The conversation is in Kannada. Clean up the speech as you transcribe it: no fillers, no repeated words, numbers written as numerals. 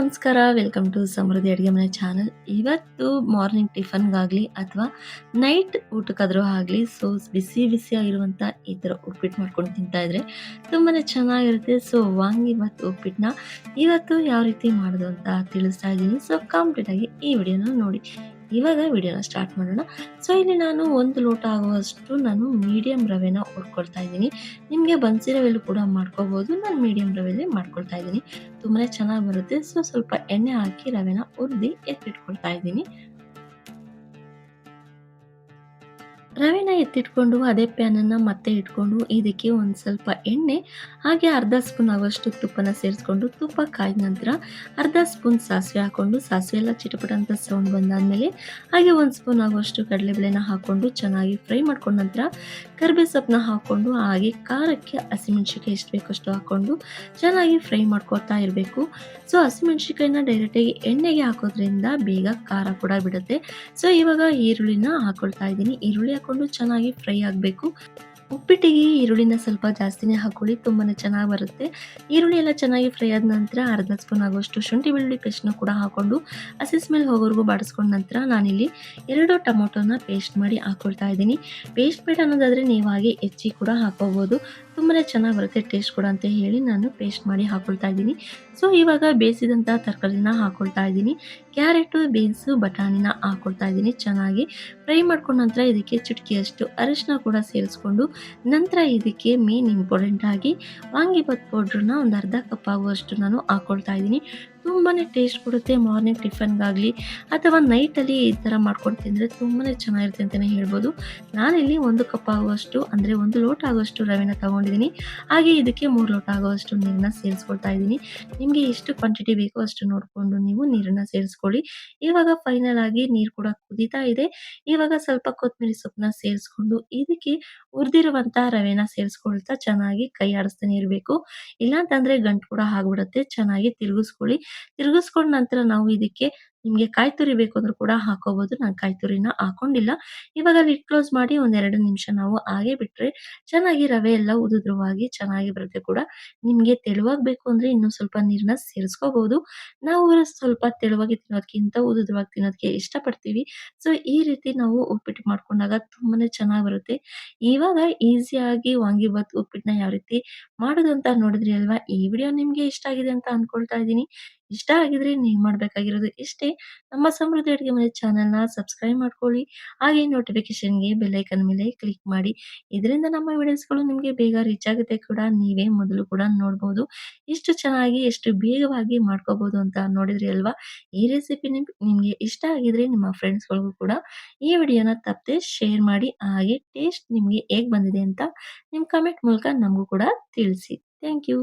ನಮಸ್ಕಾರ. ವೆಲ್ಕಮ್ ಟು ಸಮೃದ್ಧಿ ಅಡುಗೆ ಮನೆ ಚಾನಲ್. ಇವತ್ತು ಮಾರ್ನಿಂಗ್ ಟಿಫನ್‌ಗಾಗ್ಲಿ ಅಥವಾ ನೈಟ್ ಊಟಕ್ಕಾದ್ರೂ ಆಗ್ಲಿ ಬಿಸಿ ಬಿಸಿಯಾಗಿರುವಂಥ ಈ ಥರ ಉಪ್ಪಿಟ್ಟು ಮಾಡ್ಕೊಂಡು ತಿಂತಾ ಇದ್ರೆ ತುಂಬಾನೇ ಚೆನ್ನಾಗಿರುತ್ತೆ. ವಾಂಗಿಬಾತ್ ಉಪ್ಪಿಟ್ಟನ್ನ ಇವತ್ತು ಯಾವ ರೀತಿ ಮಾಡೋದು ಅಂತ ತಿಳಿಸ್ತಾ ಇದ್ದೀನಿ. ಕಂಪ್ಲೀಟ್ ಆಗಿ ಈ ವಿಡಿಯೋನ ನೋಡಿ. ಇವಾಗ ವಿಡಿಯೋನ ಸ್ಟಾರ್ಟ್ ಮಾಡೋಣ. ಇಲ್ಲಿ ನಾನು 1 ಲೋಟ ಆಗುವಷ್ಟು ನಾನು ಮೀಡಿಯಂ ರವೆನ ಹುರ್ಕೊಳ್ತಾ ಇದ್ದೀನಿ. ನಿಮಗೆ ಬನ್ಸಿ ರವೆಲ್ಲೂ ಕೂಡ ಮಾಡ್ಕೋಬಹುದು. ನಾನು ಮೀಡಿಯಂ ರವೆಲ್ಲೇ ಮಾಡ್ಕೊಳ್ತಾ ಇದ್ದೀನಿ. ತುಂಬಾನೇ ಚೆನ್ನಾಗಿ ಬರುತ್ತೆ. ಸ್ವಲ್ಪ ಎಣ್ಣೆ ಹಾಕಿ ರವೆನ ಹುರ್ದಿ ಎತ್ತಿಟ್ಕೊಳ್ತಾ ಇದ್ದೀನಿ. ರವೆನ ಎತ್ತಿಟ್ಕೊಂಡು ಅದೇ ಪ್ಯಾನನ್ನ ಮತ್ತೆ ಇಟ್ಕೊಂಡು ಇದಕ್ಕೆ ಒಂದು ಸ್ವಲ್ಪ ಎಣ್ಣೆ ಹಾಗೆ ಅರ್ಧ ಸ್ಪೂನ್ ಆಗುವಷ್ಟು ತುಪ್ಪನ ಸೇರಿಸ್ಕೊಂಡು ತುಪ್ಪ ಕಾಯ್ದ ನಂತರ ಅರ್ಧ ಸ್ಪೂನ್ ಸಾಸಿವೆ ಹಾಕೊಂಡು ಸಾಸಿವೆ ಎಲ್ಲ ಚಿಟಪಟ ಅಂತ ಸೌಂಡ್ ಬಂದಾದ್ಮೇಲೆ ಹಾಗೆ 1 ಸ್ಪೂನ್ ಆಗುವಷ್ಟು ಕಡಲೆಬೇಳೆನ ಹಾಕೊಂಡು ಚೆನ್ನಾಗಿ ಫ್ರೈ ಮಾಡ್ಕೊಂಡ ನಂತರ ಕರಿಬೇವು ಸೊಪ್ಪನ್ನ ಹಾಕೊಂಡು ಹಾಗೆ ಖಾರಕ್ಕೆ ಹಸಿಮೆಣಸಿನಕಾಯಿ ಎಷ್ಟು ಬೇಕಷ್ಟು ಹಾಕೊಂಡು ಚೆನ್ನಾಗಿ ಫ್ರೈ ಮಾಡ್ಕೊತಾ ಇರಬೇಕು. ಹಸಿಮೆಣಸಿನಕಾಯಿನ ಡೈರೆಕ್ಟಾಗಿ ಎಣ್ಣೆಗೆ ಹಾಕೋದ್ರಿಂದ ಬೇಗ ಖಾರ ಕೂಡ ಬಿಡುತ್ತೆ. ಇವಾಗ ಈರುಳ್ಳಿನ ಹಾಕೊಳ್ತಾ ಇದ್ದೀನಿ. ಈರುಳ್ಳಿ ಹಾಕೊಂಡು ಚೆನ್ನಾಗಿ ಫ್ರೈ ಆಗಬೇಕು. ಉಪ್ಪಿಟ್ಟಿಗೆ ಈರುಳ್ಳಿನ ಸ್ವಲ್ಪ ಜಾಸ್ತಿನೇ ಹಾಕೊಳ್ಳಿ, ತುಂಬಾನೇ ಚೆನ್ನಾಗಿ ಬರುತ್ತೆ. ಈರುಳ್ಳಿ ಎಲ್ಲ ಚೆನ್ನಾಗಿ ಫ್ರೈ ಆದ ನಂತರ ಅರ್ಧ ಸ್ಪೂನ್ ಆಗುವಷ್ಟು ಶುಂಠಿ ಬೆಳ್ಳುಳ್ಳಿ ಪೇಸ್ಟ್ನ ಕೂಡ ಹಾಕೊಂಡು ಹಸಿ ಸ್ಮೆಲ್ ಹೋಗೋವರೆಗೂ ಬಾಡಿಸ್ಕೊಂಡ ನಂತರ ನಾನಿಲ್ಲಿ 2 ಟೊಮೊಟೊನ ಪೇಸ್ಟ್ ಮಾಡಿ ಹಾಕೊಳ್ತಾ ಇದ್ದೀನಿ. ಪೇಸ್ಟ್ ಬೇಡ ಅನ್ನೋದಾದರೆ ನೀವು ಹಾಗೆ ಹೆಚ್ಚಿ ಕೂಡ ಹಾಕೋಬಹುದು. ತುಂಬಾನೇ ಚೆನ್ನಾಗಿ ಬರುತ್ತೆ ಟೇಸ್ಟ್ ಕೂಡ ಅಂತ ಹೇಳಿ ನಾನು ಪೇಸ್ಟ್ ಮಾಡಿ ಹಾಕೊಳ್ತಾ ಇದ್ದೀನಿ. ಇವಾಗ ಬೇಯಿಸಿದಂಥ ತರಕಾರಿನ ಹಾಕೊಳ್ತಾ ಇದ್ದೀನಿ. ಕ್ಯಾರೆಟು, ಬೀನ್ಸು, ಬಟಾಣಿನ ಹಾಕೊಳ್ತಾ ಇದ್ದೀನಿ. ಚೆನ್ನಾಗಿ ಫ್ರೈ ಮಾಡ್ಕೊಂಡ ನಂತರ ಇದಕ್ಕೆ ಚಿಟಿಕೆಯಷ್ಟು ಅರಿಶಿನ ಕೂಡ ಸೇರಿಸ್ಕೊಂಡು ನಂತರ ಇದಕ್ಕೆ ಮೇನ್ ಇಂಪಾರ್ಟೆಂಟ್ ಆಗಿ ವಾಂಗಿಬಾತ್ ಪೌಡ್ರನ್ನ ಒಂದು ಅರ್ಧ ಕಪ್ ಆಗುವಷ್ಟು ನಾನು ಹಾಕೊಳ್ತಾ ಇದ್ದೀನಿ. ತುಂಬಾನೇ ಟೇಸ್ಟ್ ಕೊಡುತ್ತೆ. ಮಾರ್ನಿಂಗ್ ಟಿಫನ್‌ಗಾಗಲಿ ಅಥವಾ ನೈಟಲ್ಲಿ ಈ ಥರ ಮಾಡ್ಕೊಂಡು ತಿಂದರೆ ತುಂಬಾನೇ ಚೆನ್ನಾಗಿರುತ್ತೆ ಅಂತಲೇ ಹೇಳ್ಬೋದು. ನಾನಿಲ್ಲಿ 1 ಕಪ್ ಆಗುವಷ್ಟು ಅಂದರೆ 1 ಲೋಟ ಆಗುವಷ್ಟು ರವೆನ ತಗೊಂಡಿದ್ದೀನಿ. ಹಾಗೆ ಇದಕ್ಕೆ 3 ಲೋಟ ಆಗುವಷ್ಟು ನೀರನ್ನ ಸೇರಿಸ್ಕೊಳ್ತಾ ಇದ್ದೀನಿ. ನಿಮಗೆ ಎಷ್ಟು ಕ್ವಾಂಟಿಟಿ ಬೇಕೋ ಅಷ್ಟು ನೋಡಿಕೊಂಡು ನೀವು ನೀರನ್ನು ಸೇರಿಸ್ಕೊಳ್ಳಿ. ಇವಾಗ ಫೈನಲ್ ಆಗಿ ನೀರು ಕೂಡ ಕುದೀತಾ ಇದೆ. ಇವಾಗ ಸ್ವಲ್ಪ ಕೊತ್ತಂಬರಿ ಸೊಪ್ಪನ್ನ ಸೇರಿಸ್ಕೊಂಡು ಇದಕ್ಕೆ ಹುರಿದಿರುವಂಥ ರವೆನ ಸೇರಿಸ್ಕೊಳ್ತಾ ಚೆನ್ನಾಗಿ ಕೈ ಆಡಿಸ್ತಾನೆ ಇರಬೇಕು. ಇಲ್ಲಾಂತಂದರೆ ಗಂಟು ಕೂಡ ಆಗ್ಬಿಡುತ್ತೆ. ಚೆನ್ನಾಗಿ ತಿರುಗಿಸ್ಕೊಳ್ಳಿ. ತಿರುಗಿಸ್ಕೊಂಡ ನಂತರ ನಾವು ಇದಕ್ಕೆ ನಿಮಗೆ ಕಾಯಿ ತುರಿ ಬೇಕು ಅಂದ್ರೂ ಕೂಡ ಹಾಕೋಬಹುದು. ನಾನು ಕಾಯಿ ತುರಿನ ಹಾಕೊಂಡಿಲ್ಲ. ಇವಾಗ ಲಿಡ್ ಕ್ಲೋಸ್ ಮಾಡಿ ಒಂದ್ 2 ನಿಮಿಷ ನಾವು ಹಾಗೆ ಬಿಟ್ರೆ ಚೆನ್ನಾಗಿ ರವೆ ಎಲ್ಲ ಉದುದ್ರವಾಗಿ ಚೆನ್ನಾಗಿ ಬರುತ್ತೆ ಕೂಡ. ನಿಮ್ಗೆ ತೆಳುವಾಗಿ ಬೇಕು ಅಂದ್ರೆ ಇನ್ನೂ ಸ್ವಲ್ಪ ನೀರನ್ನ ಸೇರಿಸ್ಕೋಬಹುದು. ನಾವು ಸ್ವಲ್ಪ ತೆಳುವಾಗಿ ತಿನ್ನೋದಕ್ಕಿಂತ ಉದುದ್ರವಾಗಿ ತಿನ್ನೋದಕ್ಕೆ ಇಷ್ಟಪಡ್ತೀವಿ. ಈ ರೀತಿ ನಾವು ಉಪ್ಪಿಟ್ಟು ಮಾಡ್ಕೊಂಡಾಗ ತುಂಬಾನೇ ಚೆನ್ನಾಗಿ ಬರುತ್ತೆ. ಇವಾಗ ಈಸಿಯಾಗಿ ವಾಂಗಿಬಾತ್ ಉಪ್ಪಿಟ್ಟನ್ನ ಯಾವ ರೀತಿ ಮಾಡೋದು ಅಂತ ನೋಡಿದ್ರಿ ಅಲ್ವಾ? ಈ ವಿಡಿಯೋ ನಿಮ್ಗೆ ಇಷ್ಟ ಆಗಿದೆ ಅಂತ ಅನ್ಕೊಳ್ತಾ ಇದ್ದೀನಿ. ಇಷ್ಟ ಆಗಿದ್ರೆ ನೀವು ಮಾಡಬೇಕಾಗಿರೋದು ಇಷ್ಟೇ. ನಮ್ಮ ಸಮೃದ್ಧಿ ಅಡುಗೆ ಮನೆ ಚಾನೆಲ್‌ನ ಸಬ್ಸ್ಕ್ರೈಬ್ ಮಾಡ್ಕೊಳ್ಳಿ. ಹಾಗೆ ನೋಟಿಫಿಕೇಷನ್‌ಗೆ ಬೆಲ್ ಐಕಾನ್ ಮೇಲೆ ಕ್ಲಿಕ್ ಮಾಡಿ. ಇದರಿಂದ ನಮ್ಮ ವಿಡಿಯೋಸ್‌ಗಳು ನಿಮಗೆ ಬೇಗ ರೀಚ್ ಆಗುತ್ತೆ ಕೂಡ. ನೀವೇ ಮೊದಲು ಕೂಡ ನೋಡ್ಬೋದು. ಎಷ್ಟು ಚೆನ್ನಾಗಿ, ಎಷ್ಟು ಬೇಗವಾಗಿ ಮಾಡ್ಕೋಬಹುದು ಅಂತ ನೋಡಿದ್ರಿ ಅಲ್ವಾ? ಈ ರೆಸಿಪಿ ನಿಮ್ಗೆ ಇಷ್ಟ ಆಗಿದ್ರೆ ನಿಮ್ಮ ಫ್ರೆಂಡ್ಸ್‌ಗಳಿಗೂ ಕೂಡ ಈ ವಿಡಿಯೋನ ತಪ್ಪದೆ ಶೇರ್ ಮಾಡಿ. ಹಾಗೆ ಟೇಸ್ಟ್ ನಿಮ್ಗೆ ಹೇಗ್ ಬಂದಿದೆ ಅಂತ ನಿಮ್ಮ ಕಮೆಂಟ್ ಮೂಲಕ ನಮಗೂ ಕೂಡ ತಿಳಿಸಿ. Thank you.